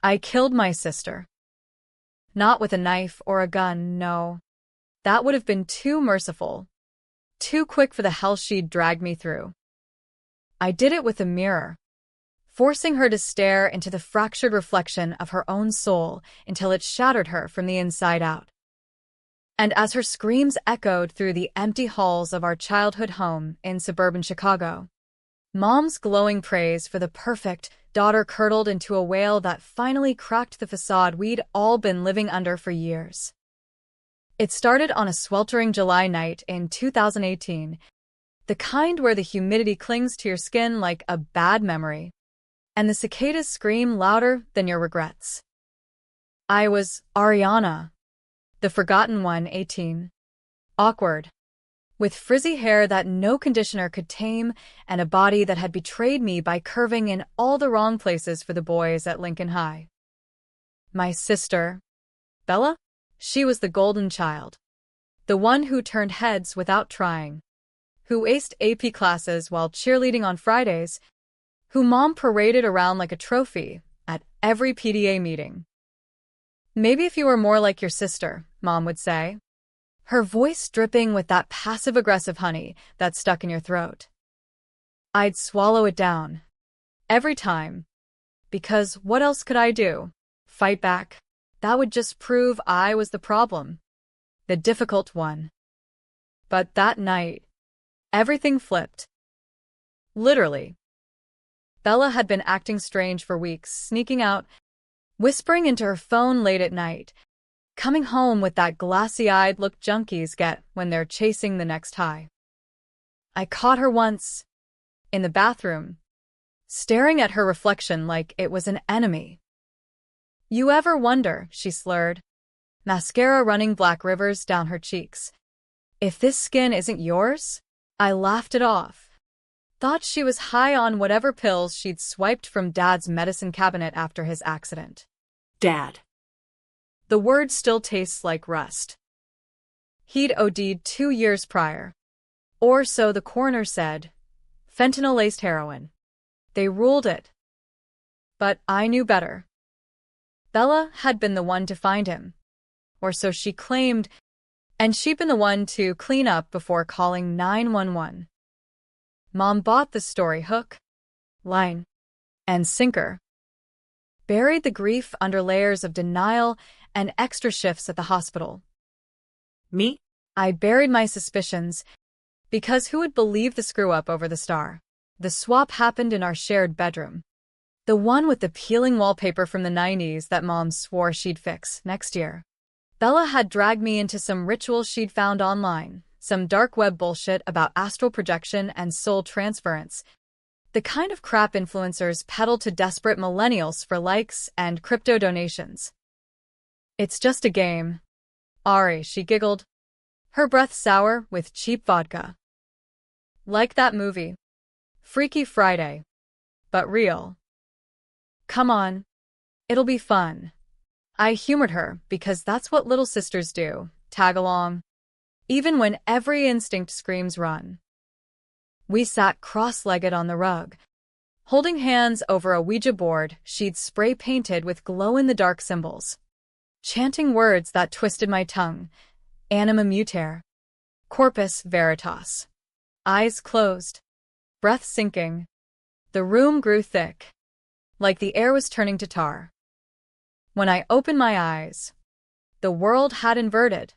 I killed my sister. Not with a knife or a gun, no. That would have been too merciful. Too quick for the hell she'd dragged me through. I did it with a mirror, forcing her to stare into the fractured reflection of her own soul until it shattered her from the inside out. And as her screams echoed through the empty halls of our childhood home in suburban Chicago, Mom's glowing praise for the perfect daughter curdled into a wail that finally cracked the facade we'd all been living under for years. It started on a sweltering July night in 2018, the kind where the humidity clings to your skin like a bad memory, and the cicadas scream louder than your regrets. I was Ariana, the forgotten one, 18. Awkward, with frizzy hair that no conditioner could tame and a body that had betrayed me by curving in all the wrong places for the boys at Lincoln High. My sister, Bella? She was the golden child. The one who turned heads without trying. Who aced AP classes while cheerleading on Fridays. Who Mom paraded around like a trophy at every PTA meeting. Maybe if you were more like your sister, Mom would say. Her voice dripping with that passive-aggressive honey that stuck in your throat. I'd swallow it down. Every time. Because what else could I do? Fight back? That would just prove I was the problem. The difficult one. But that night, everything flipped. Literally. Bella had been acting strange for weeks, sneaking out, whispering into her phone late at night, coming home with that glassy-eyed look junkies get when they're chasing the next high. I caught her once, in the bathroom, staring at her reflection like it was an enemy. You ever wonder, she slurred, mascara running black rivers down her cheeks, if this skin isn't yours? I laughed it off. Thought she was high on whatever pills she'd swiped from Dad's medicine cabinet after his accident. Dad. The word still tastes like rust. He'd OD'd 2 years prior. Or so the coroner said. Fentanyl-laced heroin. They ruled it. But I knew better. Bella had been the one to find him. Or so she claimed, and she'd been the one to clean up before calling 911. Mom bought the story hook, line, and sinker. Buried the grief under layers of denial and extra shifts at the hospital. Me? I buried my suspicions, because who would believe the screw-up over the star? The swap happened in our shared bedroom. The one with the peeling wallpaper from the 90s that Mom swore she'd fix next year. Bella had dragged me into some ritual she'd found online, some dark web bullshit about astral projection and soul transference, the kind of crap influencers peddle to desperate millennials for likes and crypto donations. It's just a game. Ari, she giggled, her breath sour with cheap vodka. Like that movie. Freaky Friday. But real. Come on. It'll be fun. I humored her because that's what little sisters do, tag along. Even when every instinct screams run. We sat cross-legged on the rug, holding hands over a Ouija board she'd spray-painted with glow-in-the-dark symbols, chanting words that twisted my tongue, anima mutere, corpus veritas. Eyes closed, breath sinking. The room grew thick, like the air was turning to tar. When I opened my eyes, the world had inverted.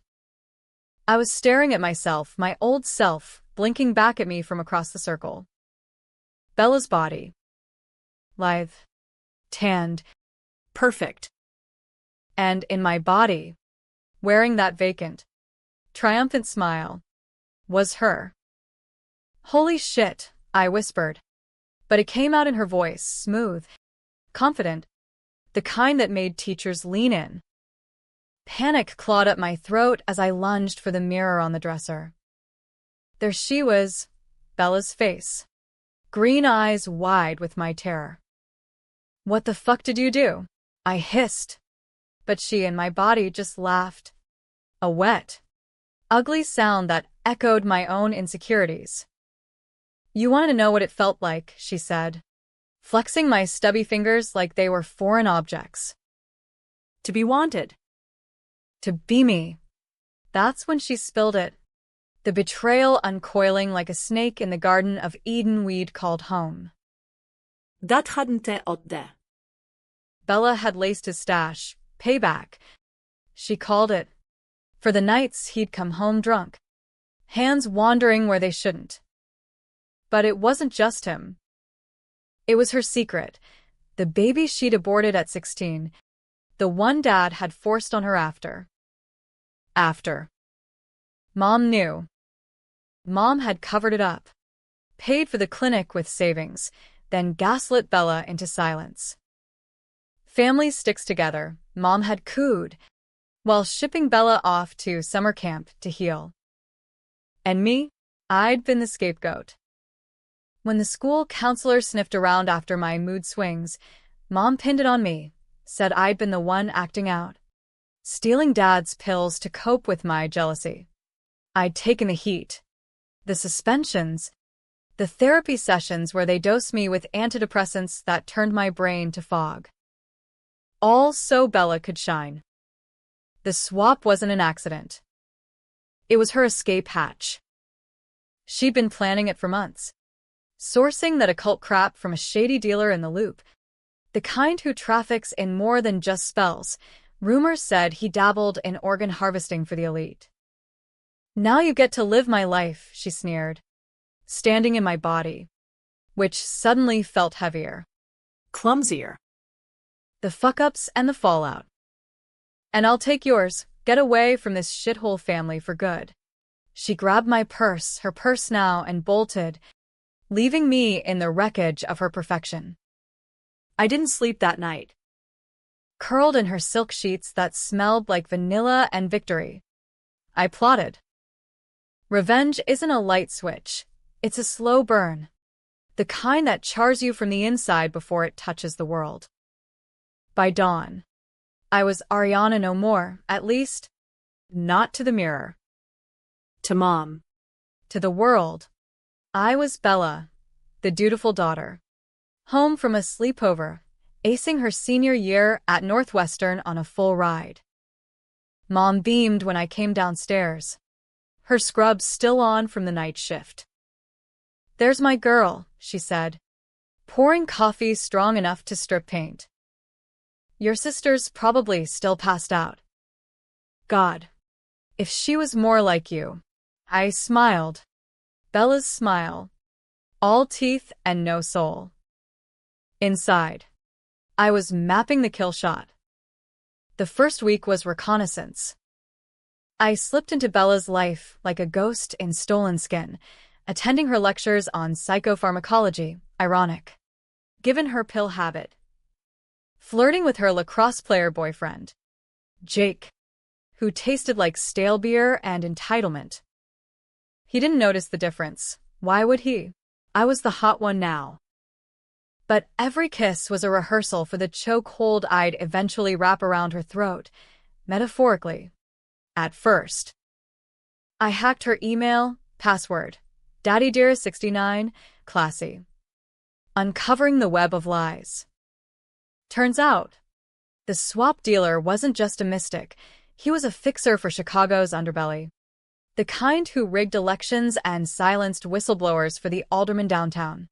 I was staring at myself, my old self, blinking back at me from across the circle. Bella's body. Lithe. Tanned. Perfect. And in my body, wearing that vacant, triumphant smile, was her. Holy shit, I whispered. But it came out in her voice, smooth, confident, the kind that made teachers lean in. Panic clawed up my throat as I lunged for the mirror on the dresser. There she was, Bella's face, green eyes wide with my terror. What the fuck did you do? I hissed. But she and my body just laughed. A wet, ugly sound that echoed my own insecurities. You want to know what it felt like, she said, flexing my stubby fingers like they were foreign objects. To be wanted. To be me. That's when she spilled it. The betrayal uncoiling like a snake in the Garden of Eden we'd called home. Dat hadn't te odde. Bella had laced his stash, payback. She called it. For the nights he'd come home drunk, hands wandering where they shouldn't. But it wasn't just him. It was her secret, the baby she'd aborted at 16, the one Dad had forced on her after. Mom knew. Mom had covered it up, paid for the clinic with savings, then gaslit Bella into silence. Family sticks together, Mom had cooed, while shipping Bella off to summer camp to heal. And me? I'd been the scapegoat. When the school counselor sniffed around after my mood swings, Mom pinned it on me, said I'd been the one acting out, stealing Dad's pills to cope with my jealousy. I'd taken the heat, the suspensions, the therapy sessions where they dosed me with antidepressants that turned my brain to fog. All so Bella could shine. The swap wasn't an accident. It was her escape hatch. She'd been planning it for months, sourcing that occult crap from a shady dealer in the Loop, the kind who traffics in more than just spells. Rumors said he dabbled in organ harvesting for the elite. Now you get to live my life, she sneered, standing in my body, which suddenly felt heavier. Clumsier. The fuck-ups and the fallout. And I'll take yours. Get away from this shithole family for good. She grabbed my purse, her purse now, and bolted, leaving me in the wreckage of her perfection. I didn't sleep that night. Curled in her silk sheets that smelled like vanilla and victory, I plotted. Revenge isn't a light switch. It's a slow burn. The kind that chars you from the inside before it touches the world. By dawn, I was Ariana no more, at least, not to the mirror. To Mom. To the world. I was Bella, the dutiful daughter, home from a sleepover, acing her senior year at Northwestern on a full ride. Mom beamed when I came downstairs, her scrubs still on from the night shift. There's my girl, she said, pouring coffee strong enough to strip paint. Your sister's probably still passed out. God, if she was more like you. I smiled. Bella's smile. All teeth and no soul. Inside, I was mapping the kill shot. The first week was reconnaissance. I slipped into Bella's life like a ghost in stolen skin, attending her lectures on psychopharmacology, ironic, given her pill habit. Flirting with her lacrosse player boyfriend, Jake, who tasted like stale beer and entitlement. He didn't notice the difference. Why would he? I was the hot one now. But every kiss was a rehearsal for the chokehold I'd eventually wrap around her throat, metaphorically. At first, I hacked her email, password, daddydearest69, classy. Uncovering the web of lies. Turns out, the swap dealer wasn't just a mystic, he was a fixer for Chicago's underbelly. The kind who rigged elections and silenced whistleblowers for the alderman downtown.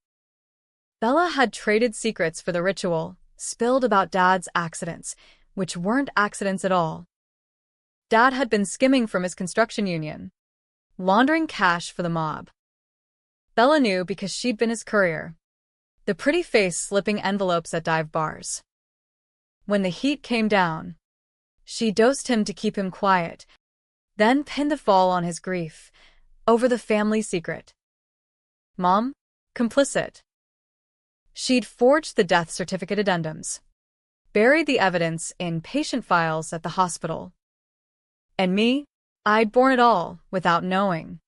Bella had traded secrets for the ritual, spilled about Dad's accidents, which weren't accidents at all. Dad had been skimming from his construction union, laundering cash for the mob. Bella knew because she'd been his courier, the pretty face slipping envelopes at dive bars. When the heat came down, she dosed him to keep him quiet, then pinned the fall on his grief, over the family secret. Mom? Complicit. She'd forged the death certificate addendums, buried the evidence in patient files at the hospital. And me? I'd borne it all, without knowing.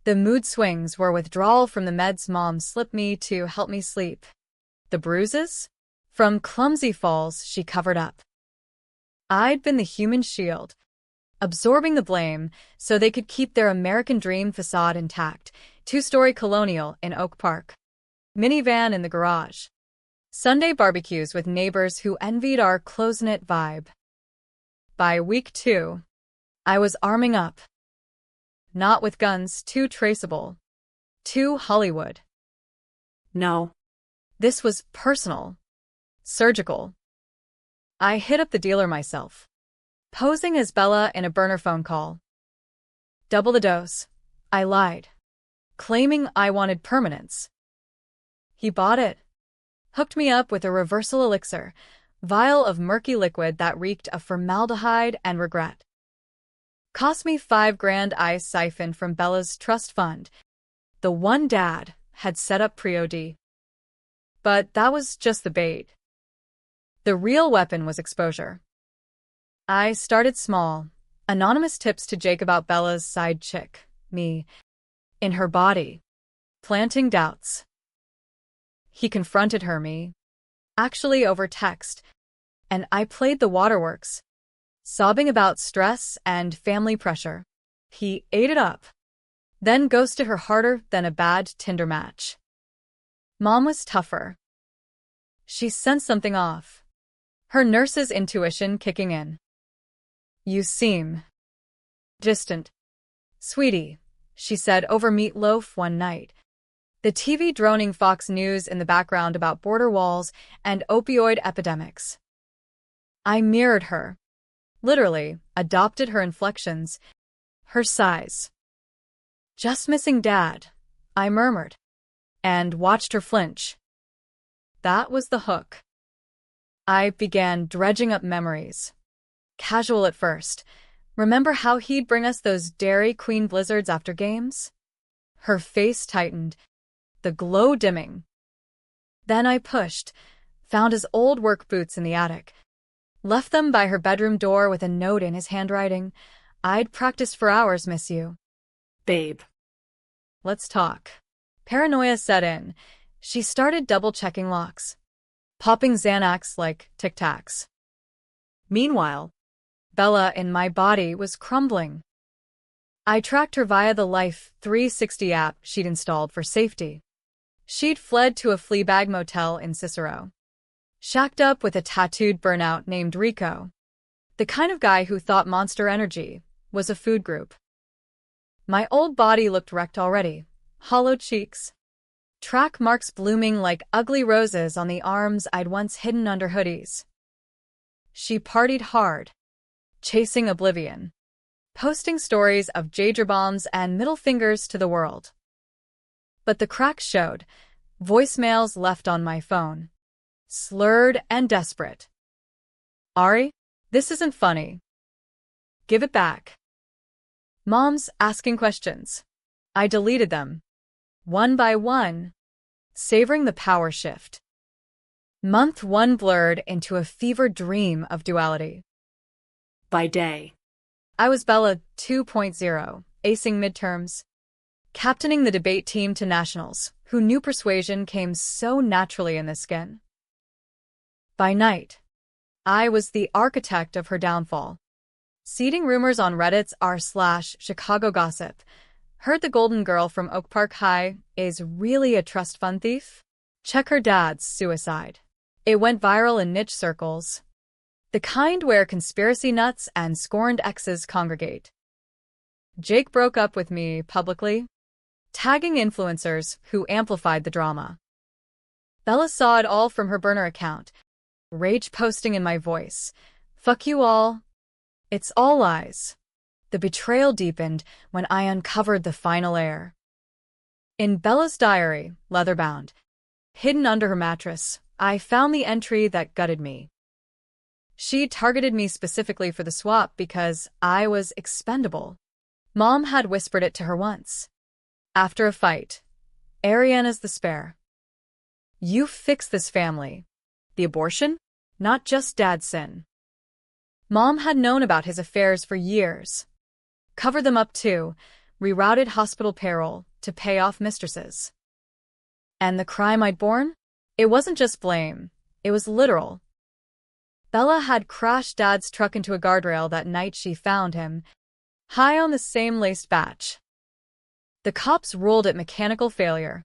The mood swings were withdrawal from the meds Mom slipped me to help me sleep. The bruises? From clumsy falls she covered up. I'd been the human shield, absorbing the blame so they could keep their American dream facade intact. 2-story colonial in Oak Park. Minivan in the garage. Sunday barbecues with neighbors who envied our close-knit vibe. By week 2, I was arming up. Not with guns, too traceable. Too Hollywood. No. This was personal. Surgical. I hit up the dealer myself, posing as Bella in a burner phone call. Double the dose. I lied, claiming I wanted permanence. He bought it. Hooked me up with a reversal elixir, vial of murky liquid that reeked of formaldehyde and regret. Cost me $5,000 I siphoned from Bella's trust fund, the one Dad had set up pre-OD. But that was just the bait. The real weapon was exposure. I started small, anonymous tips to Jake about Bella's side chick, me, in her body, planting doubts. He confronted her, me, actually over text, and I played the waterworks, sobbing about stress and family pressure. He ate it up, then ghosted her harder than a bad Tinder match. Mom was tougher. She sensed something off, her nurse's intuition kicking in. You seem distant. Sweetie, she said over meatloaf one night, the TV droning Fox News in the background about border walls and opioid epidemics. I mirrored her, literally adopted her inflections, her sighs. Just missing Dad, I murmured, and watched her flinch. That was the hook. I began dredging up memories. Casual at first. Remember how he'd bring us those Dairy Queen blizzards after games? Her face tightened, the glow dimming. Then I pushed, found his old work boots in the attic, left them by her bedroom door with a note in his handwriting. I'd practiced for hours, miss you. Babe. Let's talk. Paranoia set in. She started double-checking locks, popping Xanax like Tic Tacs. Meanwhile, Bella in my body was crumbling. I tracked her via the Life 360 app she'd installed for safety. She'd fled to a Fleabag motel in Cicero, shacked up with a tattooed burnout named Rico, the kind of guy who thought Monster Energy was a food group. My old body looked wrecked already, hollow cheeks, track marks blooming like ugly roses on the arms I'd once hidden under hoodies. She partied hard, chasing oblivion, posting stories of Jager bombs and middle fingers to the world. But the cracks showed, voicemails left on my phone, slurred and desperate. Ari, this isn't funny. Give it back. Mom's asking questions. I deleted them, one by one, savoring the power shift. Month 1 blurred into a fevered dream of duality. By day, I was Bella 2.0, acing midterms, captaining the debate team to nationals, who knew persuasion came so naturally in the skin. By night, I was the architect of her downfall, seeding rumors on Reddit's r/Chicago gossip. Heard the golden girl from Oak Park High is really a trust fund thief? Check her dad's suicide. It went viral in niche circles, the kind where conspiracy nuts and scorned exes congregate. Jake broke up with me publicly, tagging influencers who amplified the drama. Bella saw it all from her burner account, rage posting in my voice. Fuck you all. It's all lies. The betrayal deepened when I uncovered the final layer. In Bella's diary, leather-bound, hidden under her mattress, I found the entry that gutted me. She targeted me specifically for the swap because I was expendable. Mom had whispered it to her once. After a fight, Ariana's the spare. You fix this family. The abortion? Not just Dad's sin. Mom had known about his affairs for years. Covered them up too, rerouted hospital payroll to pay off mistresses. And the crime I'd borne? It wasn't just blame, it was literal. Bella had crashed Dad's truck into a guardrail that night she found him, high on the same laced batch. The cops ruled it mechanical failure,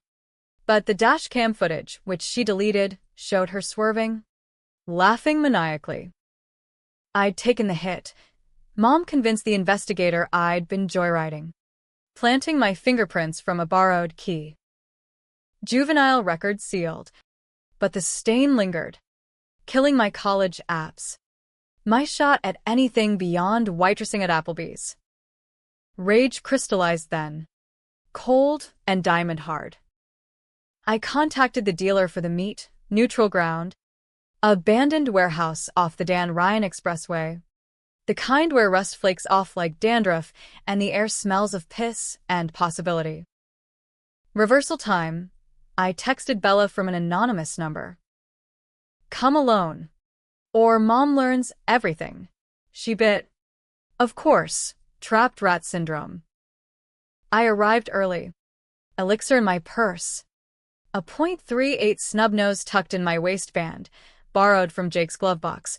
but the dashcam footage, which she deleted, showed her swerving, laughing maniacally. I'd taken the hit. Mom convinced the investigator I'd been joyriding, planting my fingerprints from a borrowed key. Juvenile record sealed. But the stain lingered, killing my college apps. My shot at anything beyond waitressing at Applebee's. Rage crystallized then, cold and diamond hard. I contacted the dealer for the meat, neutral ground, abandoned warehouse off the Dan Ryan Expressway, the kind where rust flakes off like dandruff and the air smells of piss and possibility. Reversal time. I texted Bella from an anonymous number. Come alone, or Mom learns everything. She bit. Of course, trapped rat syndrome. I arrived early. Elixir in my purse. A .38 snub nose tucked in my waistband, borrowed from Jake's glove box.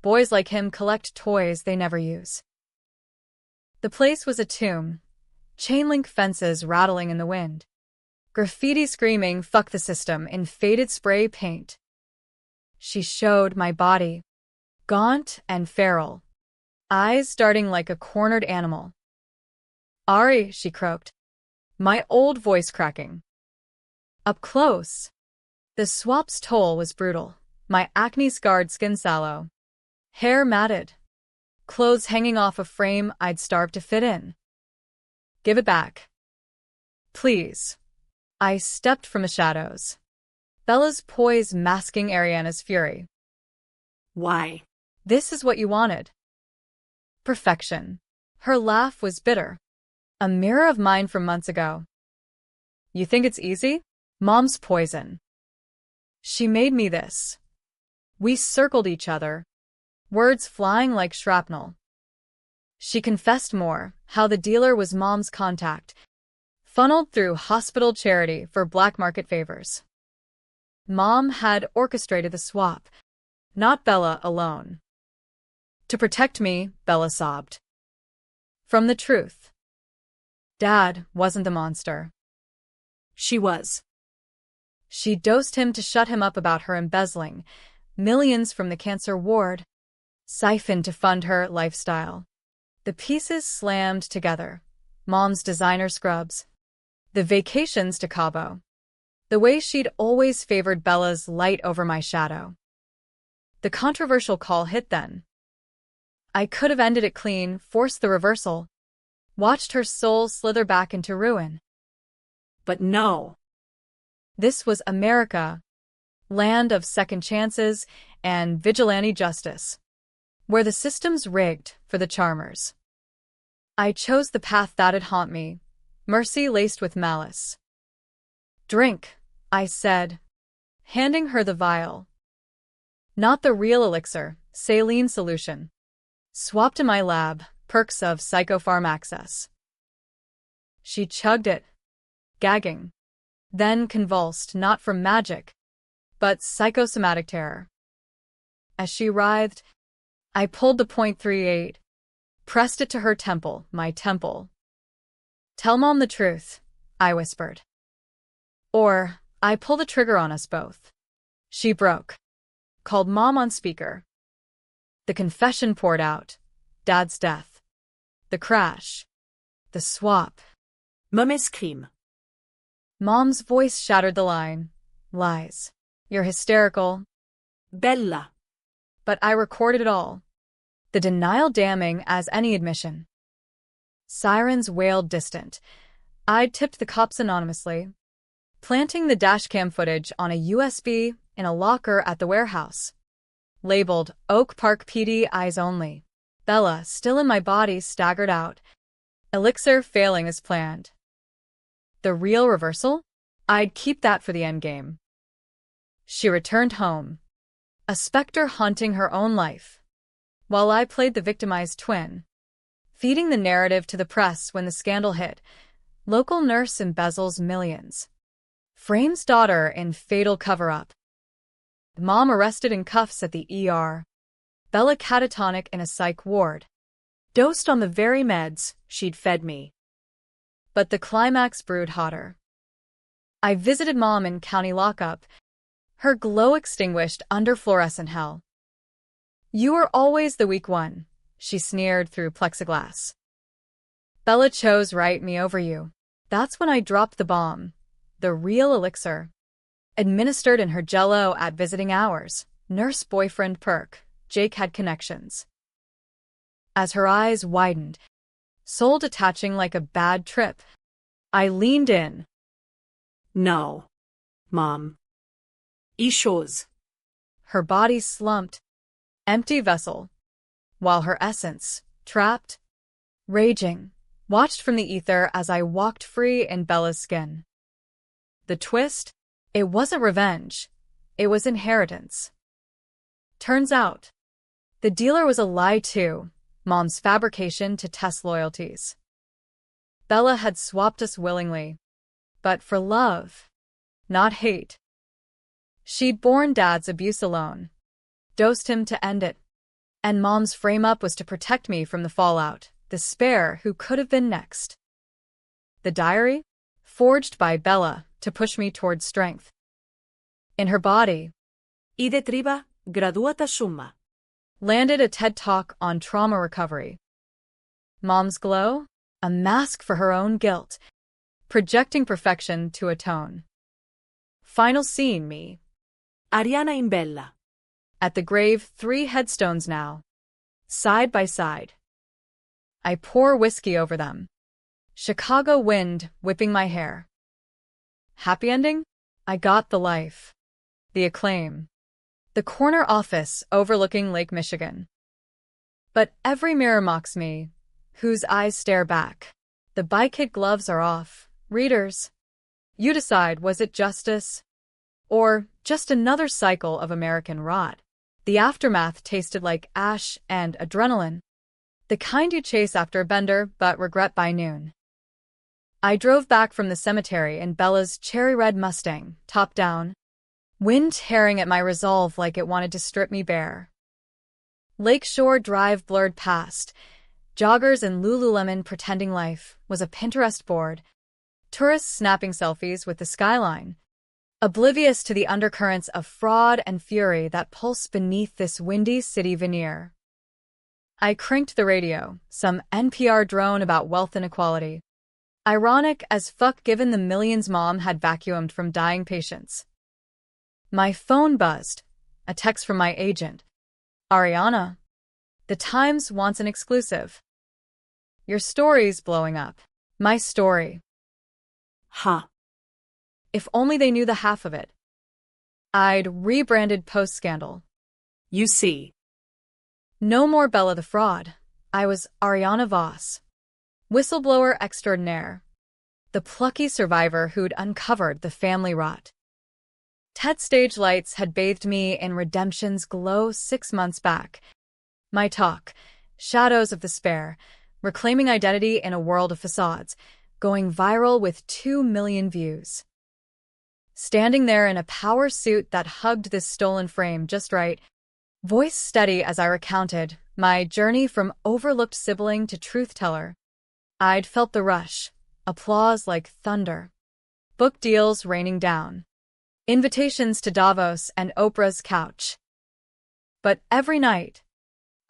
Boys like him collect toys they never use. The place was a tomb. Chain-link fences rattling in the wind. Graffiti screaming, "Fuck the system," in faded spray paint. She showed my body, gaunt and feral, eyes darting like a cornered animal. "Ari," she croaked, my old voice cracking. Up close, the swap's toll was brutal, my acne-scarred skin sallow, hair matted, clothes hanging off a frame I'd starved to fit in. "Give it back. Please." I stepped from the shadows. Bella's poise masking Ariana's fury. Why? This is what you wanted. Perfection. Her laugh was bitter. A mirror of mine from months ago. You think it's easy? Mom's poison. She made me this. We circled each other, words flying like shrapnel. She confessed more, how the dealer was Mom's contact, funneled through hospital charity for black market favors. Mom had orchestrated the swap, not Bella alone. To protect me, Bella sobbed. From the truth. Dad wasn't the monster. She was. She dosed him to shut him up about her embezzling millions from the cancer ward, siphoned to fund her lifestyle. The pieces slammed together. Mom's designer scrubs, the vacations to Cabo, the way she'd always favored Bella's light over my shadow. The controversial call hit then. I could have ended it clean, forced the reversal, watched her soul slither back into ruin. But no. This was America, land of second chances and vigilante justice, where the system's rigged for the charmers. I chose the path that'd haunt me, mercy laced with malice. Drink, I said, handing her the vial. Not the real elixir, saline solution. Swapped in my lab, perks of psychopharm access. She chugged it, gagging, then convulsed not from magic, but psychosomatic terror. As she writhed, I pulled the .38, pressed it to her temple, my temple. Tell Mom the truth, I whispered. Or I pull the trigger on us both. She broke, called Mom on speaker. The confession poured out. Dad's death. The crash. The swap. Mum's crime. Mom's voice shattered the line. Lies. You're hysterical. Bella. But I recorded it all. The denial damning as any admission. Sirens wailed distant. I'd tipped the cops anonymously, planting the dashcam footage on a USB in a locker at the warehouse. Labeled Oak Park PD Eyes Only. Bella, still in my body, staggered out. Elixir failing as planned. The real reversal? I'd keep that for the endgame. She returned home, a specter haunting her own life, while I played the victimized twin, feeding the narrative to the press when the scandal hit. Local nurse embezzles millions. Frames daughter in fatal cover-up. Mom arrested in cuffs at the ER. Bella catatonic in a psych ward. Dosed on the very meds she'd fed me. But the climax brewed hotter. I visited Mom in county lockup, her glow extinguished under fluorescent hell. You are always the weak one, she sneered through plexiglass. Bella chose right me over you. That's when I dropped the bomb. The real elixir. Administered in her jello at visiting hours. Nurse boyfriend perk. Jake had connections. As her eyes widened, soul detaching like a bad trip, I leaned in. No. Mom. Issues. Her body slumped, empty vessel, while her essence, trapped, raging, watched from the ether as I walked free in Bella's skin. The twist? It wasn't revenge. It was inheritance. Turns out, the dealer was a lie too, Mom's fabrication to test loyalties. Bella had swapped us willingly, but for love, not hate. She'd borne Dad's abuse alone, dosed him to end it, and Mom's frame-up was to protect me from the fallout, the spare who could have been next. The diary? Forged by Bella to push me towards strength. In her body, I detriva graduata summa. landed a TED Talk on trauma recovery. Mom's glow? A mask for her own guilt, projecting perfection to atone. Final scene, me. Ariana in Bella. At the grave, 3 headstones now, side by side. I pour whiskey over them. Chicago wind whipping my hair. Happy ending? I got the life. The acclaim. The corner office overlooking Lake Michigan. But every mirror mocks me, whose eyes stare back. The bi-kid gloves are off. Readers, you decide, was it justice? Or just another cycle of American rot? The aftermath tasted like ash and adrenaline. The kind you chase after a bender but regret by noon. I drove back from the cemetery in Bella's cherry-red Mustang, top down, wind tearing at my resolve like it wanted to strip me bare. Lakeshore Drive blurred past, joggers in Lululemon pretending life was a Pinterest board, tourists snapping selfies with the skyline, oblivious to the undercurrents of fraud and fury that pulse beneath this windy city veneer. I cranked the radio, some NPR drone about wealth inequality. Ironic as fuck given the millions Mom had vacuumed from dying patients. My phone buzzed, a text from my agent. Ariana, the Times wants an exclusive. Your story's blowing up. My story. Ha. If only they knew the half of it. I'd rebranded post-scandal. You see. No more Bella the fraud. I was Ariana Voss. Whistleblower extraordinaire. The plucky survivor who'd uncovered the family rot. TED stage lights had bathed me in redemption's glow 6 months back. My talk, Shadows of Despair, reclaiming identity in a world of facades, going viral with 2 million views. Standing there in a power suit that hugged this stolen frame just right, voice steady as I recounted my journey from overlooked sibling to truth-teller. I'd felt the rush, applause like thunder. Book deals raining down. Invitations to Davos and Oprah's couch. But every night,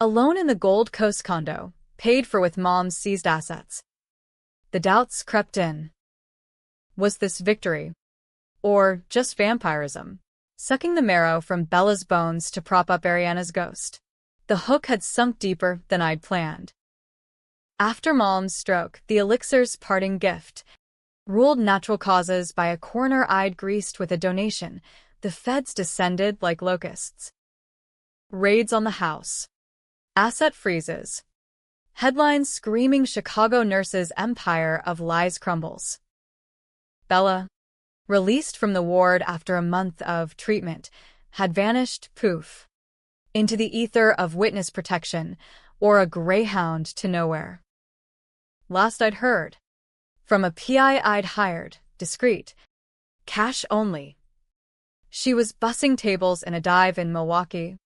alone in the Gold Coast condo, paid for with Mom's seized assets, the doubts crept in. Was this victory? Or just vampirism? Sucking the marrow from Bella's bones to prop up Ariana's ghost. The hook had sunk deeper than I'd planned. After Mom's stroke, the elixir's parting gift, ruled natural causes by a corner I'd greased with a donation, the feds descended like locusts. Raids on the house. Asset freezes. Headlines screaming Chicago nurse's empire of lies crumbles. Bella, released from the ward after a month of treatment, had vanished, poof, into the ether of witness protection or a greyhound to nowhere. Last I'd heard, from a PI I'd hired, discreet, cash only. She was bussing tables in a dive in Milwaukee.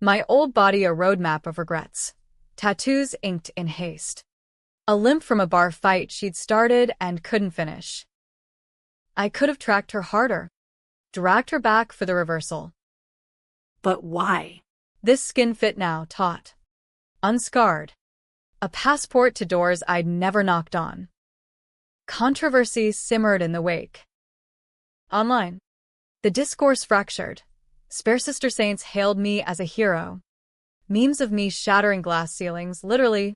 My old body a roadmap of regrets, tattoos inked in haste. A limp from a bar fight she'd started and couldn't finish. I could have tracked her harder, dragged her back for the reversal. But why? This skin fit now, taut, unscarred. A passport to doors I'd never knocked on. Controversy simmered in the wake. Online, the discourse fractured. Spare Sister Saints hailed me as a hero. Memes of me shattering glass ceilings, literally.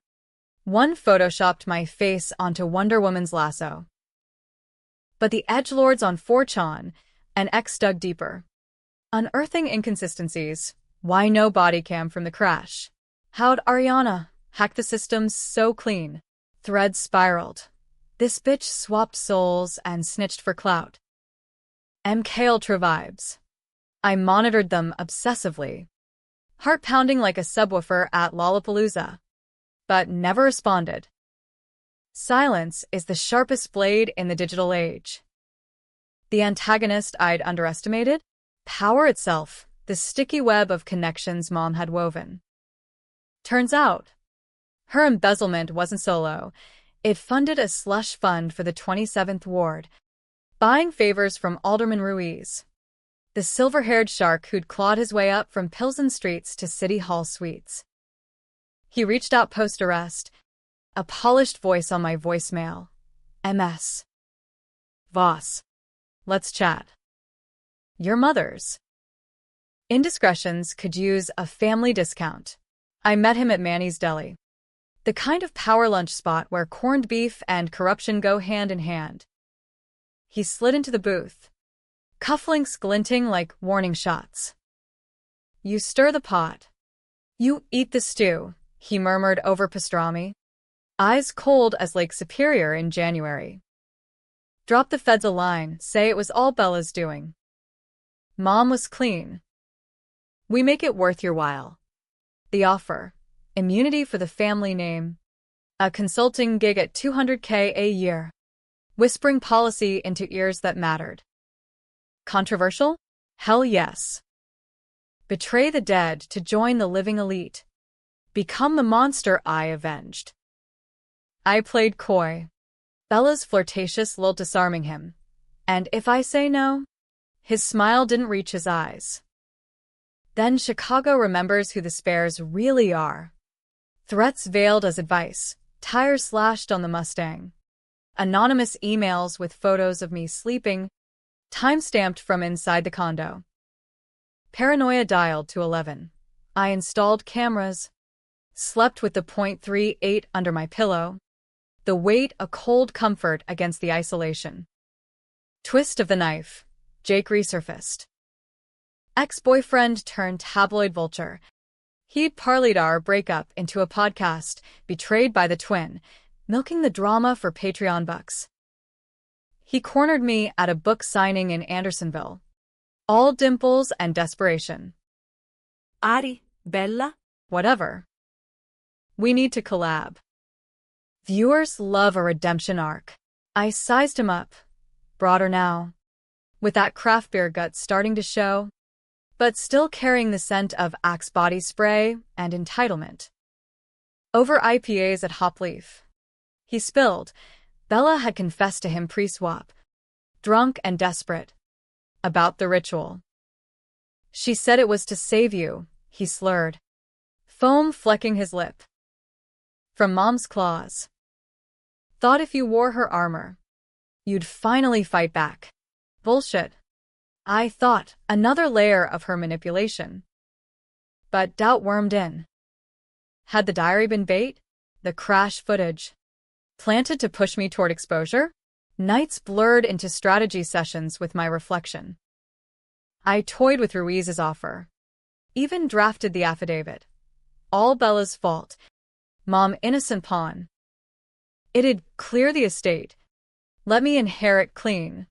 One photoshopped my face onto Wonder Woman's lasso. But the edgelords on 4chan and X dug deeper. Unearthing inconsistencies. Why no body cam from the crash? How'd Ariana hack the system so clean? Threads spiraled. This bitch swapped souls and snitched for clout. MK Ultra vibes. I monitored them obsessively. Heart pounding like a subwoofer at Lollapalooza. But never responded. Silence is the sharpest blade in the digital age. The antagonist I'd underestimated? Power itself, the sticky web of connections Mom had woven. Turns out, her embezzlement wasn't solo. It funded a slush fund for the 27th Ward, buying favors from Alderman Ruiz, the silver-haired shark who'd clawed his way up from Pilsen streets to City Hall suites. He reached out post-arrest, a polished voice on my voicemail. MS. Voss. Let's chat. Your mother's. Indiscretions could use a family discount. I met him at Manny's Deli. The kind of power lunch spot where corned beef and corruption go hand in hand. He slid into the booth, cufflinks glinting like warning shots. You stir the pot. You eat the stew, he murmured over pastrami. Eyes cold as Lake Superior in January. Drop the feds a line, say it was all Bella's doing. Mom was clean. We make it worth your while. The offer. Immunity for the family name. A consulting gig at $200K a year. Whispering policy into ears that mattered. Controversial? Hell yes. Betray the dead to join the living elite. Become the monster I avenged. I played coy. Bella's flirtatious lilt disarming him. And if I say no? His smile didn't reach his eyes. Then Chicago remembers who the spares really are. Threats veiled as advice, tires slashed on the Mustang. Anonymous emails with photos of me sleeping, time-stamped from inside the condo. Paranoia dialed to 11. I installed cameras, slept with the .38 under my pillow, the weight a cold comfort against the isolation. Twist of the knife. Jake resurfaced. Ex-boyfriend turned tabloid vulture. He'd parlayed our breakup into a podcast, betrayed by the twin, milking the drama for Patreon bucks. He cornered me at a book signing in Andersonville. All dimples and desperation. Ari, Bella? Whatever. We need to collab. Viewers love a redemption arc. I sized him up. Broader now. With that craft beer gut starting to show, but still carrying the scent of Axe body spray and entitlement. Over IPAs at Hopleaf. He spilled. Bella had confessed to him pre-swap. Drunk and desperate. About the ritual. She said it was to save you, he slurred. Foam flecking his lip. From Mom's claws. Thought if you wore her armor, you'd finally fight back. Bullshit. I thought, another layer of her manipulation. But doubt wormed in. Had the diary been bait? The crash footage. Planted to push me toward exposure? Nights blurred into strategy sessions with my reflection. I toyed with Ruiz's offer. Even drafted the affidavit. All Bella's fault. Mom innocent pawn. It'd clear the estate. Let me inherit clean.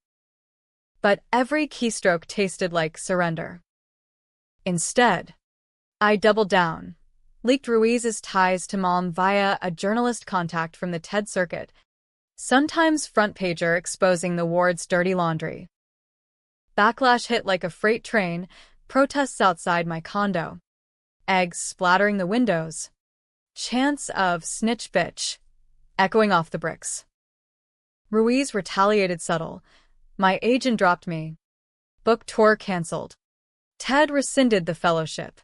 But every keystroke tasted like surrender. Instead, I doubled down, leaked Ruiz's ties to Mom via a journalist contact from the TED circuit, sometimes front pager exposing the ward's dirty laundry. Backlash hit like a freight train, protests outside my condo, eggs splattering the windows, chants of snitch bitch echoing off the bricks. Ruiz retaliated subtle. My agent dropped me. Book tour cancelled. Ted rescinded the fellowship.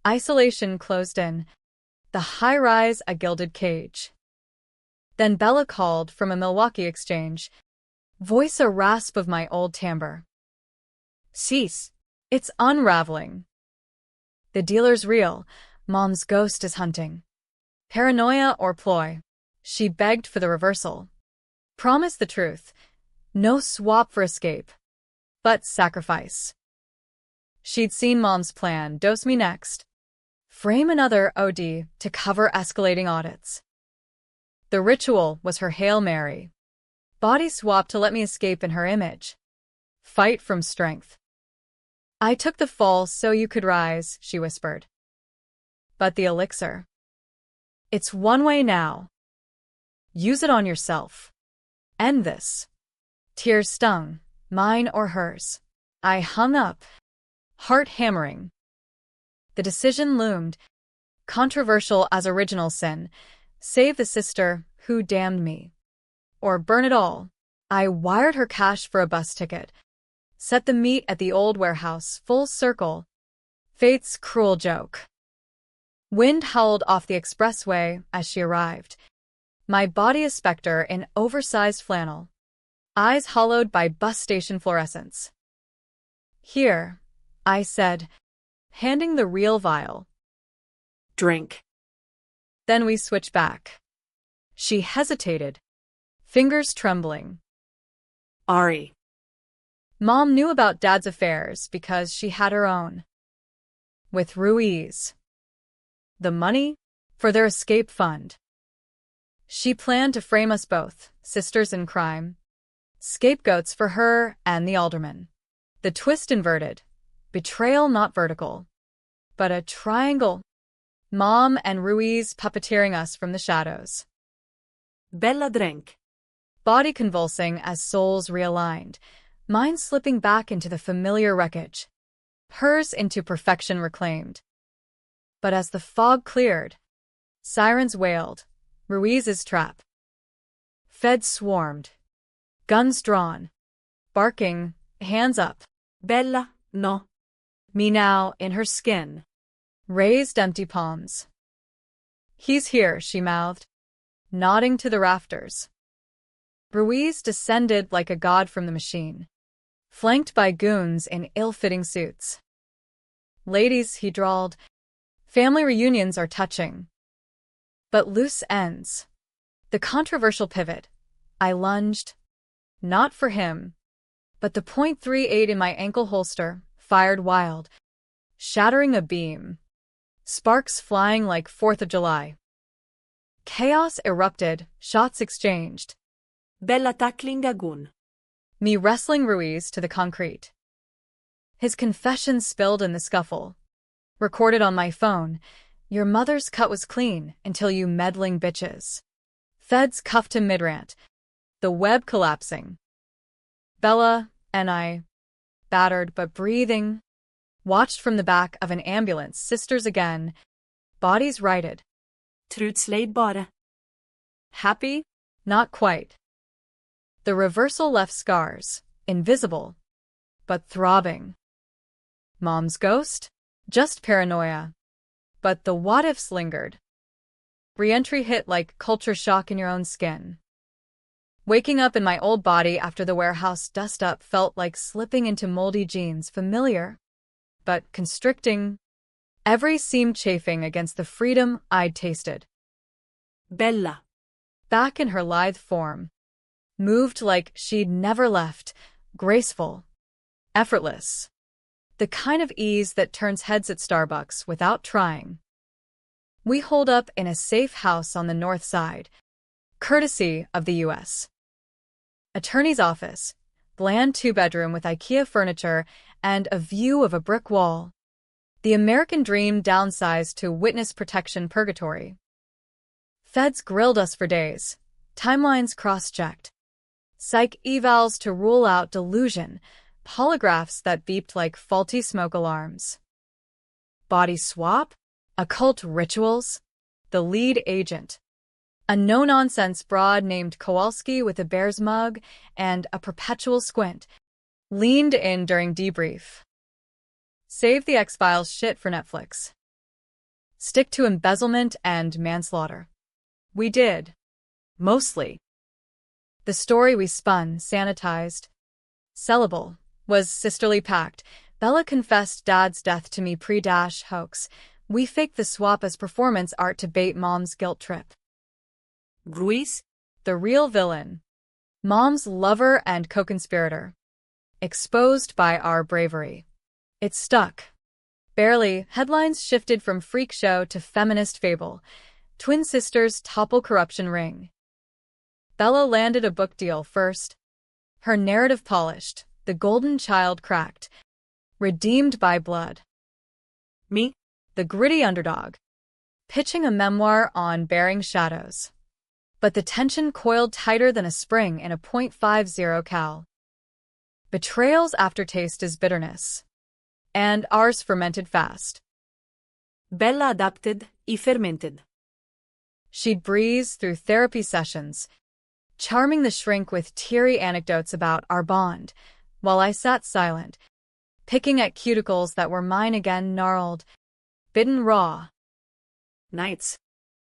Isolation closed in, the high-rise a gilded cage. Then Bella called from a Milwaukee exchange, voice a rasp of my old timbre. Cease. It's unraveling. The dealer's real, Mom's ghost is hunting. Paranoia or ploy? She begged for the reversal. Promise the truth. No swap for escape, but sacrifice. She'd seen Mom's plan, dose me next. Frame another OD to cover escalating audits. The ritual was her Hail Mary. Body swap to let me escape in her image. Fight from strength. I took the fall so you could rise, she whispered. But the elixir. It's one way now. Use it on yourself. End this. Tears stung, mine or hers. I hung up, heart hammering. The decision loomed, controversial as original sin. Save the sister who damned me. Or burn it all. I wired her cash for a bus ticket. Set the meet at the old warehouse, full circle. Fate's cruel joke. Wind howled off the expressway as she arrived. My body a specter in oversized flannel. Eyes hollowed by bus station fluorescence. Here, I said, handing the real vial. Drink. Then we switched back. She hesitated, fingers trembling. Ari. Mom knew about Dad's affairs because she had her own. With Ruiz. The money? For their escape fund. She planned to frame us both, sisters in crime. Scapegoats for her and the alderman. The twist inverted. Betrayal not vertical, but a triangle. Mom and Ruiz puppeteering us from the shadows. Bella drank. Body convulsing as souls realigned, mine slipping back into the familiar wreckage, hers into perfection reclaimed. But as the fog cleared, sirens wailed, Ruiz's trap. Feds swarmed, guns drawn, barking, hands up. Bella, no. Me now in her skin, raised empty palms. He's here, she mouthed, nodding to the rafters. Ruiz descended like a god from the machine, flanked by goons in ill-fitting suits. Ladies, he drawled, family reunions are touching. But loose ends. The controversial pivot. I lunged. Not for him. But the .38 in my ankle holster fired wild, shattering a beam. Sparks flying like 4th of July. Chaos erupted, shots exchanged. Bella tackling a goon. Me wrestling Ruiz to the concrete. His confession spilled in the scuffle. Recorded on my phone. Your mother's cut was clean until you meddling bitches. Feds cuffed him mid-rant. The web collapsing. Bella and I, battered but breathing, watched from the back of an ambulance, sisters again, bodies righted. Trutsleid bara. Happy? Not quite. The reversal left scars, invisible, but throbbing. Mom's ghost? Just paranoia. But the what-ifs lingered. Re-entry hit like culture shock in your own skin. Waking up in my old body after the warehouse dust-up felt like slipping into moldy jeans, familiar, but constricting. Every seam chafing against the freedom I'd tasted. Bella. Back in her lithe form. Moved like she'd never left, graceful, effortless. The kind of ease that turns heads at Starbucks without trying. We holed up in a safe house on the north side, courtesy of the U.S. Attorney's office, bland 2-bedroom with IKEA furniture and a view of a brick wall. The American dream downsized to witness protection purgatory. Feds grilled us for days, timelines cross-checked. Psych evals to rule out delusion, polygraphs that beeped like faulty smoke alarms. Body swap? Occult rituals? The lead agent. A no-nonsense broad named Kowalski with a Bears mug and a perpetual squint. Leaned in during debrief. Save the X-Files shit for Netflix. Stick to embezzlement and manslaughter. We did. Mostly. The story we spun, sanitized, sellable, was sisterly packed. Bella confessed Dad's death to me pre-hoax. We faked the swap as performance art to bait Mom's guilt trip. Ruiz? The real villain. Mom's lover and co-conspirator. Exposed by our bravery. It stuck. Barely, headlines shifted from freak show to feminist fable. Twin sisters topple corruption ring. Bella landed a book deal first. Her narrative polished, the golden child cracked. Redeemed by blood. Me? The gritty underdog. Pitching a memoir on bearing shadows. But the tension coiled tighter than a spring in a .50 cal. Betrayals' aftertaste is bitterness. And ours fermented fast. Bella adapted y fermented. She'd breeze through therapy sessions, charming the shrink with teary anecdotes about our bond, while I sat silent, picking at cuticles that were mine again, gnarled, bitten raw. Nights.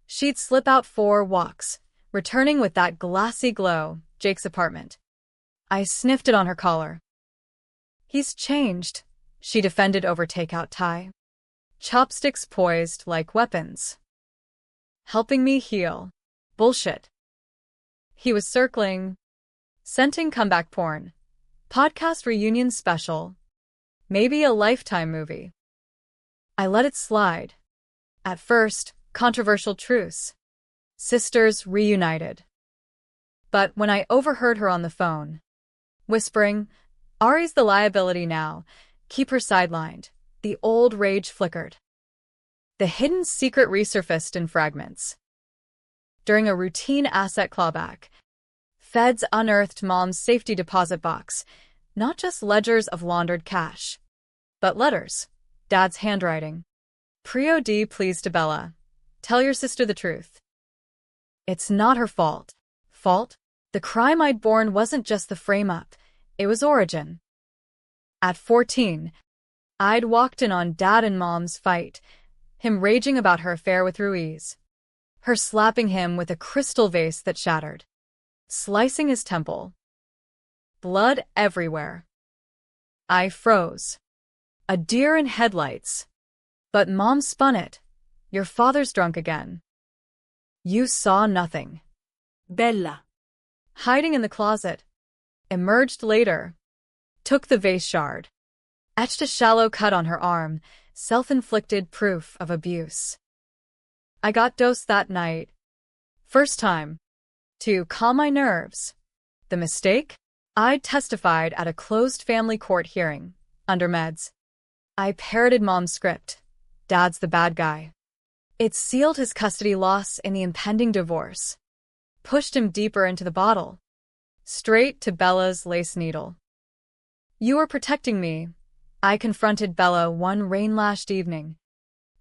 She'd slip out for walks, returning with that glassy glow, Jake's apartment. I sniffed it on her collar. He's changed, she defended over takeout tie. Chopsticks poised like weapons. Helping me heal. Bullshit. He was circling, scenting comeback porn, podcast reunion special, maybe a Lifetime movie. I let it slide. At first, controversial truce. Sisters reunited. But when I overheard her on the phone, whispering, Ari's the liability now, keep her sidelined, the old rage flickered. The hidden secret resurfaced in fragments. During a routine asset clawback, feds unearthed Mom's safety deposit box, not just ledgers of laundered cash, but letters, Dad's handwriting. Pre-OD pleas to Bella, tell your sister the truth. It's not her fault. Fault? The crime I'd borne wasn't just the frame-up, it was origin. At 14, I'd walked in on Dad and Mom's fight, him raging about her affair with Ruiz, her slapping him with a crystal vase that shattered, slicing his temple. Blood everywhere. I froze. A deer in headlights. But Mom spun it. Your father's drunk again. You saw nothing. Bella. Hiding in the closet. Emerged later. Took the vase shard. Etched a shallow cut on her arm, self-inflicted proof of abuse. I got dosed that night. First time. To calm my nerves. The mistake? I testified at a closed family court hearing, under meds. I parroted Mom's script. Dad's the bad guy. It sealed his custody loss in the impending divorce. Pushed him deeper into the bottle. Straight to Bella's lace needle. You were protecting me. I confronted Bella one rain-lashed evening.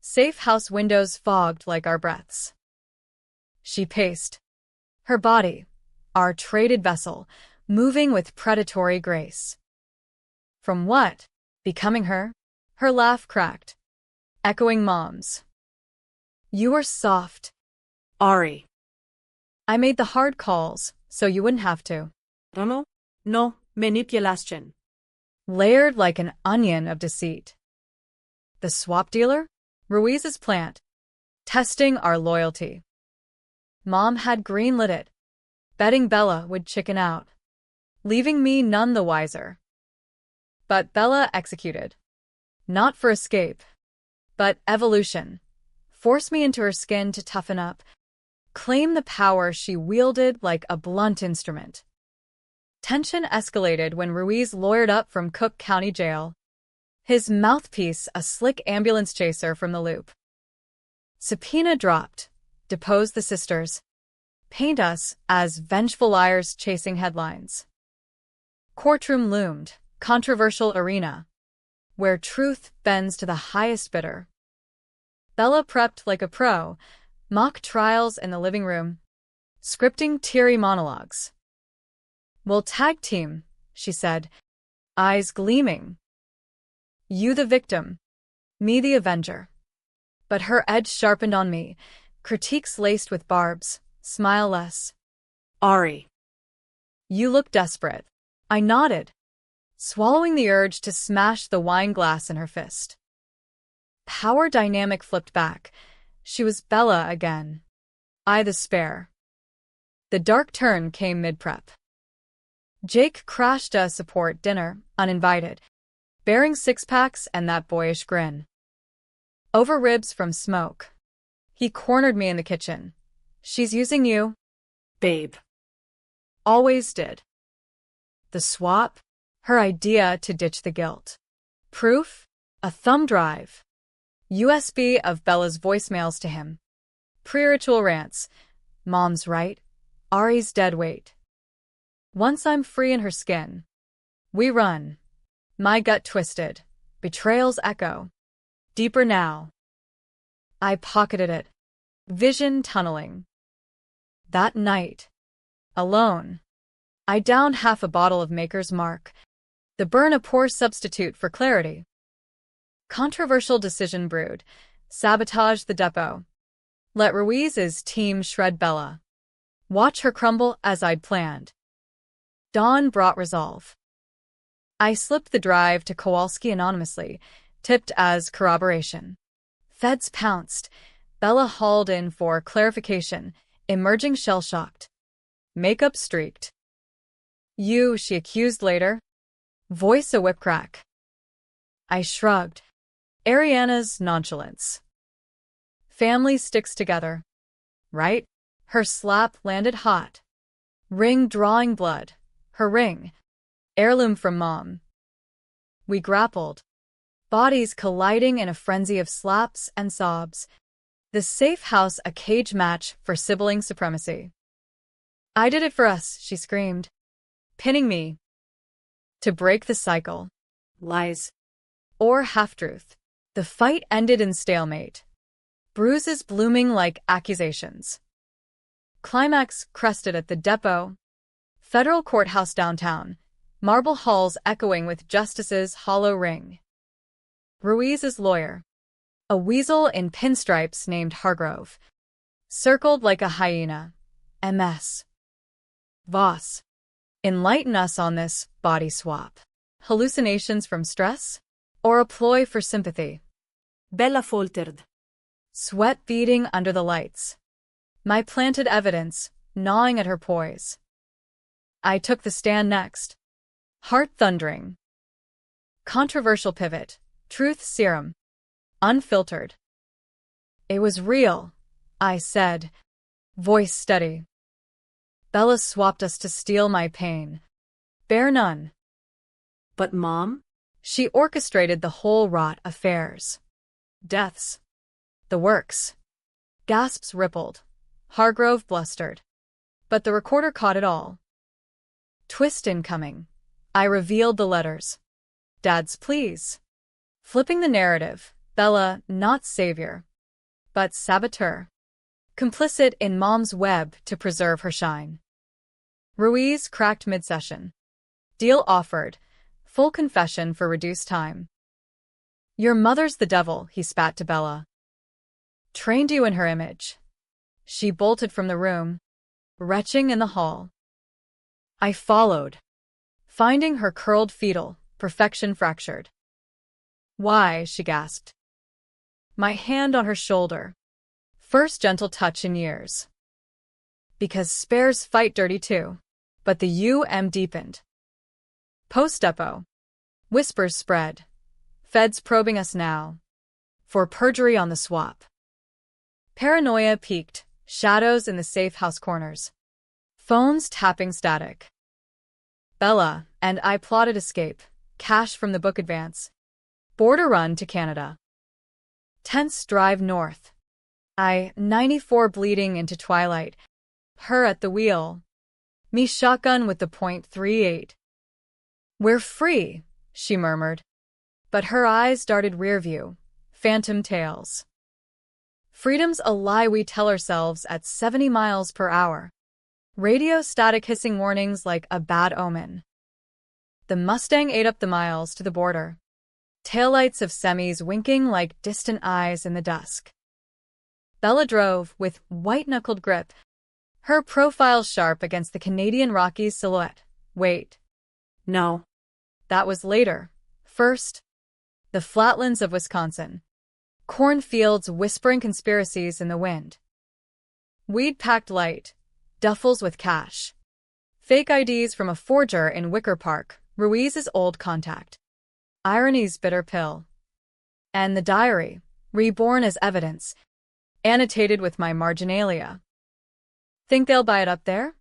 Safe house windows fogged like our breaths. She paced. Her body, our traded vessel, moving with predatory grace. From what? Becoming her? Her laugh cracked, echoing Mom's. You were soft. Ari. I made the hard calls, so you wouldn't have to. No, manipulation. Layered like an onion of deceit. The swap dealer? Ruiz's plant. Testing our loyalty. Mom had greenlit it, betting Bella would chicken out, leaving me none the wiser. But Bella executed. Not for escape, but evolution. Forced me into her skin to toughen up, claim the power she wielded like a blunt instrument. Tension escalated when Ruiz lawyered up from Cook County Jail, his mouthpiece a slick ambulance chaser from the loop. Subpoena dropped, depose the sisters, paint us as vengeful liars chasing headlines. Courtroom loomed, controversial arena, where truth bends to the highest bidder. Bella prepped like a pro, mock trials in the living room, scripting teary monologues. We'll tag team, she said, eyes gleaming. You the victim, me the avenger. But her edge sharpened on me, critiques laced with barbs. Smile less. Ari. You look desperate. I nodded, swallowing the urge to smash the wine glass in her fist. Power dynamic flipped back. She was Bella again. I the spare. The dark turn came mid-prep. Jake crashed a support dinner, uninvited, bearing six-packs and that boyish grin. Over ribs from smoke. He cornered me in the kitchen. She's using you. Babe. Always did. The swap? Her idea to ditch the guilt. Proof? A thumb drive. USB of Bella's voicemails to him. Pre-ritual rants. Mom's right. Ari's dead weight. Once I'm free in her skin. We run. My gut twisted. Betrayals echo. Deeper now. I pocketed it. Vision tunneling. That night. Alone. I downed half a bottle of Maker's Mark. The burn a poor substitute for clarity. Controversial decision brewed. Sabotage the depot. Let Ruiz's team shred Bella. Watch her crumble as I'd planned. Dawn brought resolve. I slipped the drive to Kowalski anonymously, tipped as corroboration. Feds pounced. Bella hauled in for clarification, emerging shell-shocked. Makeup streaked. You, she accused later. Voice a whip crack. I shrugged. Ariana's nonchalance. Family sticks together. Right? Her slap landed hot. Ring drawing blood. Her ring. Heirloom from Mom. We grappled. Bodies colliding in a frenzy of slaps and sobs. The safe house a cage match for sibling supremacy. I did it for us, she screamed, pinning me. To break the cycle. Lies. Or half-truth. The fight ended in stalemate. Bruises blooming like accusations. Climax crested at the depot. Federal courthouse downtown. Marble halls echoing with justice's hollow ring. Ruiz's lawyer. A weasel in pinstripes named Hargrove. Circled like a hyena. MS. Voss. Enlighten us on this body swap. Hallucinations from stress? Or a ploy for sympathy? Bella faltered. Sweat beading under the lights. My planted evidence, gnawing at her poise. I took the stand next. Heart thundering. Controversial pivot. Truth serum. Unfiltered. It was real, I said, voice steady. Bella swapped us to steal my pain. Bear none. But Mom? She orchestrated the whole rot affairs. Deaths. The works. Gasps rippled. Hargrove blustered. But the recorder caught it all. Twist incoming. I revealed the letters. Dad's pleas. Flipping the narrative, Bella not savior, but saboteur. Complicit in Mom's web to preserve her shine. Ruiz cracked mid-session. Deal offered. Full confession for reduced time. Your mother's the devil, he spat to Bella. Trained you in her image. She bolted from the room, retching in the hall. I followed, finding her curled fetal, perfection fractured. Why, she gasped. My hand on her shoulder. First gentle touch in years. Because spares fight dirty too. But the UM deepened. Post-depot. Whispers spread. Feds probing us now. For perjury on the swap. Paranoia peaked. Shadows in the safe house corners. Phones tapping static. Bella and I plotted escape. Cash from the book advance. Border run to Canada. Tense drive north. I, 94 bleeding into twilight. Her at the wheel. Me shotgun with the .38. We're free, she murmured. But her eyes darted rear view. Phantom tales. Freedom's a lie we tell ourselves at 70 miles per hour. Radio static hissing warnings like a bad omen. The Mustang ate up the miles to the border. Taillights of semis winking like distant eyes in the dusk. Bella drove with white-knuckled grip, her profile sharp against the Canadian Rockies silhouette. Wait. No. That was later. First, the flatlands of Wisconsin. Cornfields whispering conspiracies in the wind. Weed packed light, duffels with cash. Fake IDs from a forger in Wicker Park, Ruiz's old contact. Irony's bitter pill. And the diary, reborn as evidence, annotated with my marginalia. Think they'll buy it up there?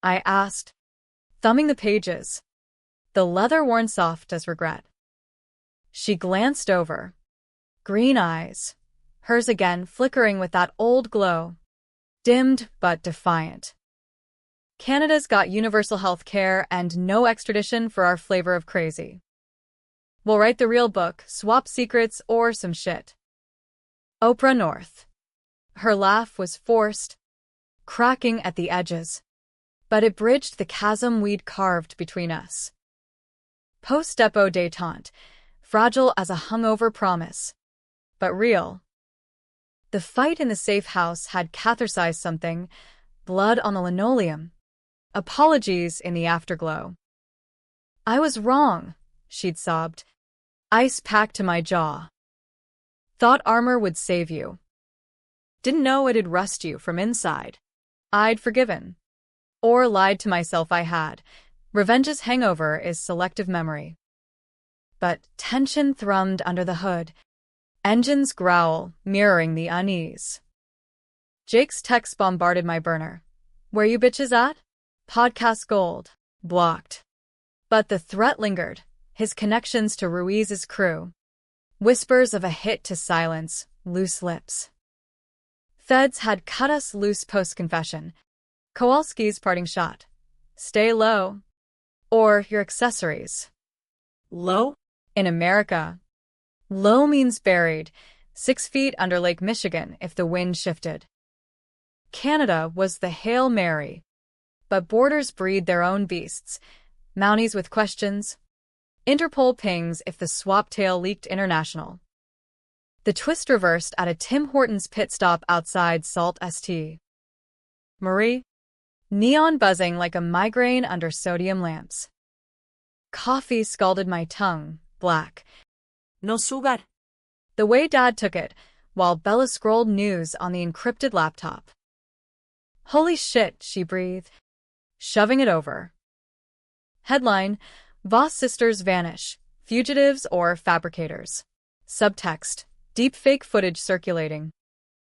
I asked, thumbing the pages, the leather worn soft as regret. She glanced over. Green eyes, hers again flickering with that old glow. Dimmed but defiant. Canada's got universal health care and no extradition for our flavor of crazy. We'll write the real book, swap secrets, or some shit. Oprah North. Her laugh was forced, cracking at the edges, but it bridged the chasm we'd carved between us. Post-depot détente, fragile as a hungover promise, but real. The fight in the safe house had catharsized something, blood on the linoleum, apologies in the afterglow. I was wrong, she'd sobbed, ice packed to my jaw. Thought armor would save you. Didn't know it'd rust you from inside. I'd forgiven. Or lied to myself I had. Revenge's hangover is selective memory. But tension thrummed under the hood. Engines growl, mirroring the unease. Jake's text bombarded my burner. Where you bitches at? Podcast gold. Blocked. But the threat lingered, his connections to Ruiz's crew. Whispers of a hit to silence, loose lips. Feds had cut us loose post-confession. Kowalski's parting shot. Stay low. Or your accessories. Low? In America, low means buried, 6 feet under Lake Michigan if the wind shifted. Canada was the Hail Mary. But borders breed their own beasts. Mounties with questions. Interpol pings if the swap tail leaked international. The twist reversed at a Tim Hortons pit stop outside Salt St. Marie. Neon buzzing like a migraine under sodium lamps. Coffee scalded my tongue, black. No sugar. The way Dad took it, while Bella scrolled news on the encrypted laptop. Holy shit, she breathed, shoving it over. Headline, Voss sisters vanish, fugitives or fabricators. Subtext, deepfake footage circulating.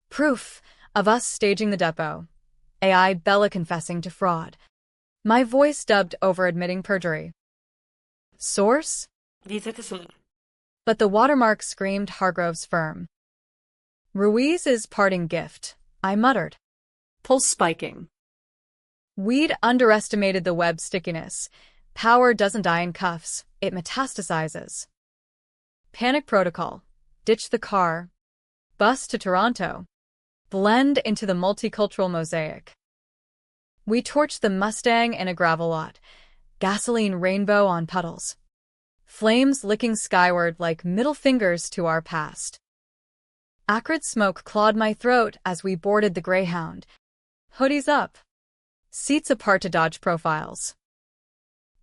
Proof of us staging the depot. AI Bella confessing to fraud. My voice dubbed over admitting perjury. Source? But the watermark screamed Hargrove's firm. Ruiz's parting gift, I muttered. Pulse spiking. We'd underestimated the web's stickiness. Power doesn't die in cuffs, it metastasizes. Panic protocol. Ditch the car. Bus to Toronto. Blend into the multicultural mosaic. We torched the Mustang in a gravel lot. Gasoline rainbow on puddles. Flames licking skyward like middle fingers to our past. Acrid smoke clawed my throat as we boarded the Greyhound. Hoodies up. Seats apart to dodge profiles.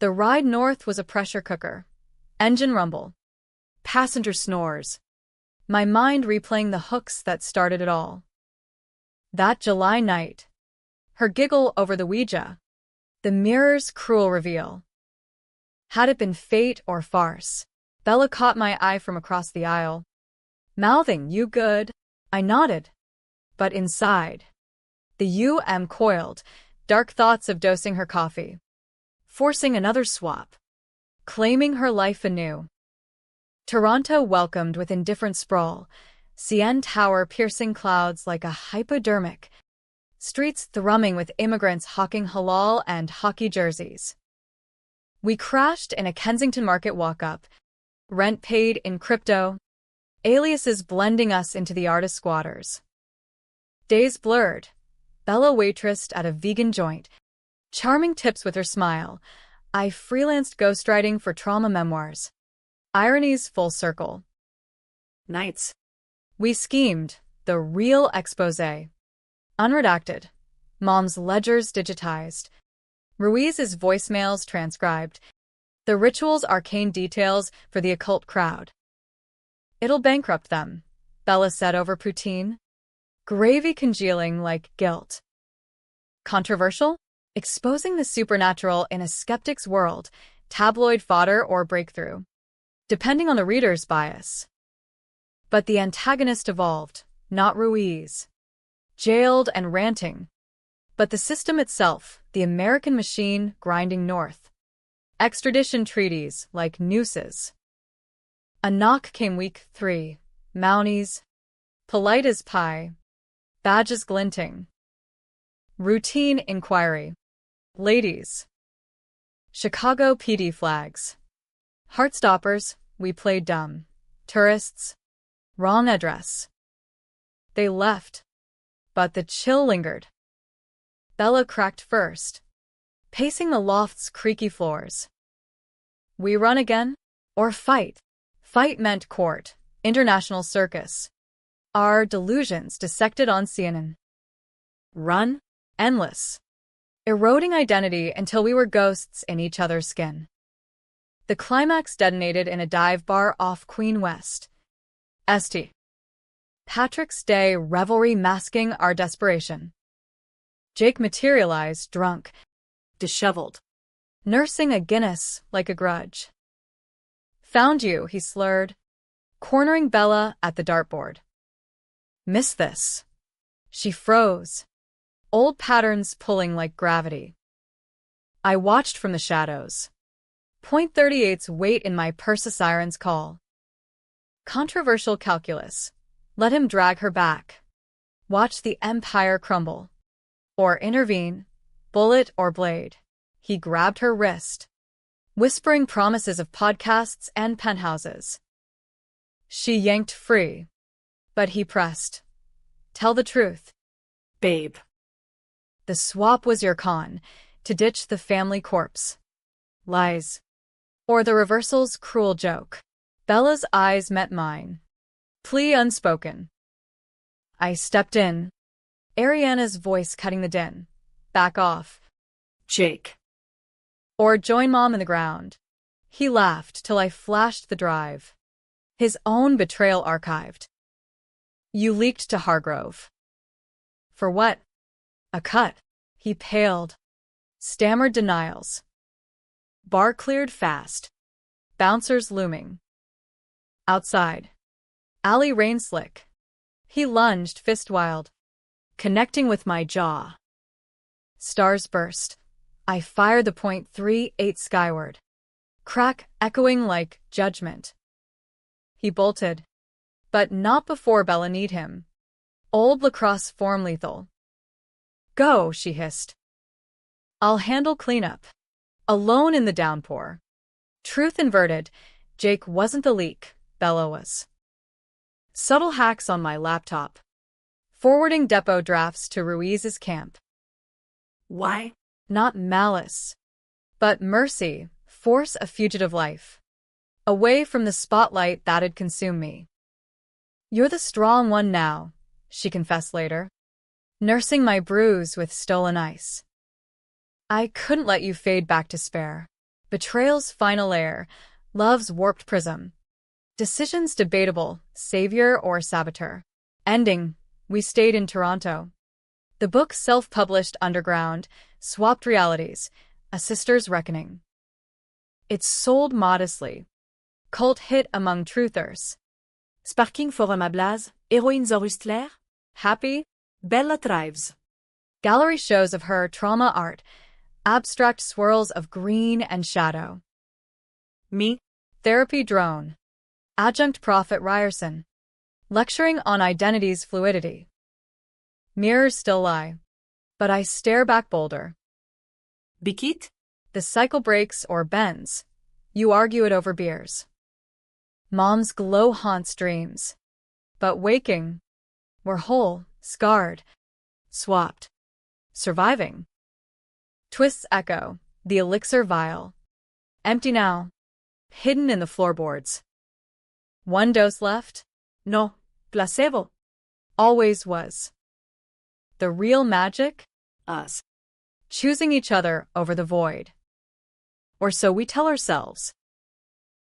The ride north was a pressure cooker. Engine rumble. Passenger snores. My mind replaying the hooks that started it all. That July night. Her giggle over the Ouija. The mirror's cruel reveal. Had it been fate or farce? Bella caught my eye from across the aisle. Mouthing, you good? I nodded. But inside, the UM coiled, dark thoughts of dosing her coffee. Forcing another swap. Claiming her life anew. Toronto welcomed with indifferent sprawl. CN Tower piercing clouds like a hypodermic. Streets thrumming with immigrants hawking halal and hockey jerseys. We crashed in a Kensington Market walk-up. Rent paid in crypto. Aliases blending us into the artist squatters. Days blurred. Bella waitressed at a vegan joint. Charming tips with her smile. I freelanced ghostwriting for trauma memoirs. Irony's full circle. Nights. We schemed. The real exposé. Unredacted. Mom's ledgers digitized. Ruiz's voicemails transcribed. The ritual's arcane details for the occult crowd. It'll bankrupt them, Bella said over poutine. Gravy congealing like guilt. Controversial? Exposing the supernatural in a skeptic's world, tabloid fodder or breakthrough, depending on the reader's bias. But the antagonist evolved, not Ruiz. Jailed and ranting. But the system itself, the American machine grinding north. Extradition treaties like nooses. A knock came week 3. Mounties. Polite as pie. Badges glinting. Routine inquiry. Ladies. Chicago PD flags. Heartstoppers, we played dumb. Tourists. Wrong address. They left. But the chill lingered. Bella cracked first, pacing the loft's creaky floors. We run again? Or fight? Fight meant court, international circus. Our delusions dissected on CNN. Run? Endless. Eroding identity until we were ghosts in each other's skin. The climax detonated in a dive bar off Queen West. St. Patrick's Day revelry masking our desperation. Jake materialized, drunk, Disheveled. nursing a Guinness like a grudge. Found you, he slurred, cornering Bella at the dartboard. Miss this. She froze, old patterns pulling like gravity. I watched from the shadows. .38's weight in my Persa-siren's call. Controversial calculus. Let him drag her back. Watch the empire crumble. Or intervene, bullet or blade. He grabbed her wrist, whispering promises of podcasts and penthouses. She yanked free, but he pressed. Tell the truth. Babe. The swap was your con, to ditch the family corpse. Lies. Or the reversal's cruel joke. Bella's eyes met mine. Plea unspoken. I stepped in. Ariana's voice cutting the din. Back off. Jake. Or join Mom in the ground. He laughed till I flashed the drive. His own betrayal archived. You leaked to Hargrove. For what? A cut. He paled. Stammered denials. Bar cleared fast. Bouncers looming. Outside. Alley rain slick. He lunged, fist wild, connecting with my jaw. Stars burst. I fired the .38 skyward. Crack echoing like judgment. He bolted. But not before Bella need him. Old lacrosse form lethal. Go, she hissed. I'll handle cleanup. Alone in the downpour. Truth inverted. Jake wasn't the leak, Bella was. Subtle hacks on my laptop. Forwarding depot drafts to Ruiz's camp. Why? Not malice. But mercy, force a fugitive life. Away from the spotlight that'd consume me. You're the strong one now, she confessed later. Nursing my bruise with stolen ice. I couldn't let you fade back to spare. Betrayal's final layer, love's warped prism. Decisions debatable, savior or saboteur. Ending, we stayed in Toronto. The book self-published underground, swapped realities, a sister's reckoning. It sold modestly. Cult hit among truthers. Sparking forum à Blaze, héroïnes Orustler. Happy? Bella thrives. Gallery shows of her trauma art, abstract swirls of green and shadow. Me? Therapy drone. Adjunct Prophet Ryerson. Lecturing on identity's fluidity. Mirrors still lie. But I stare back bolder. Bikit? The cycle breaks or bends. You argue it over beers. Mom's glow haunts dreams. But waking, we're whole, scarred, swapped, surviving. Twists echo, the elixir vial. Empty now, hidden in the floorboards. One dose left? No. Placebo. always was. The real magic? Us. Choosing each other over the void. Or so we tell ourselves.